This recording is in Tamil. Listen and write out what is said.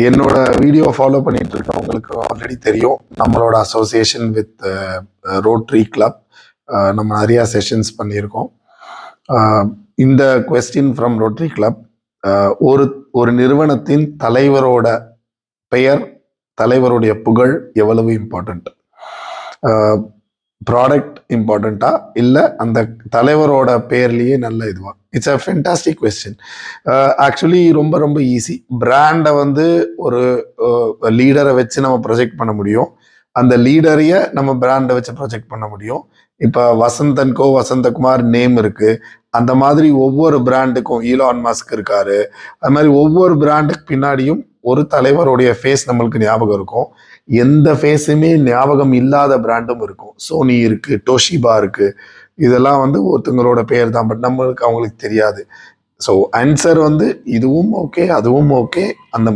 என்னோட வீடியோ ஃபாலோ பண்ணிட்டு இருக்கவங்களுக்கு ஆல்ரெடி தெரியும், நம்மளோட அசோசியேஷன் வித் ரோட்டரி கிளப் நம்ம நிறைய செஷன்ஸ் பண்ணியிருக்கோம். இந்த கொஸ்டின் ஃப்ரம் ரோட்டரி கிளப், ஒரு ஒரு நிறுவனத்தின் தலைவரோட பெயர், தலைவருடைய புகழ் எவ்வளவு இம்பார்ட்டன்ட்? ப்ராடக்ட் இம்பார்ட்டண்ட்டா இல்லை அந்த தலைவரோட பேர்லேயே நல்ல இதுவா? It's a fantastic question. Actually ரொம்ப ரொம்ப ஈஸி. பிராண்டை வந்து ஒரு லீடரை வச்சு நம்ம ப்ரொஜெக்ட் பண்ண முடியும், அந்த லீடரையே நம்ம பிராண்டை வச்சு ப்ரொஜெக்ட் பண்ண முடியும். இப்போ வசந்தன்கோ வசந்தகுமார் நேம் இருக்கு, அந்த மாதிரி ஒவ்வொரு பிராண்டுக்கும் ஈலான் மஸ்க் இருக்காரு, அது மாதிரி ஒவ்வொரு பிராண்டுக்கு பின்னாடியும் ஒரு தலைவருடைய ஃபேஸ் நம்மளுக்கு ஞாபகம் இருக்கும். எந்த ஃபேஸுமே ஞாபகம் இல்லாத பிராண்டும் இருக்கும். சோனி இருக்கு, டோஷிபா இருக்கு, இதெல்லாம் வந்து ஒருத்தங்களோட பெயர் தான், பட் நம்மளுக்கு அவங்களுக்கு தெரியாது. ஸோ ஆன்சர் வந்து இதுவும் ஓகே அதுவும் ஓகே, அந்த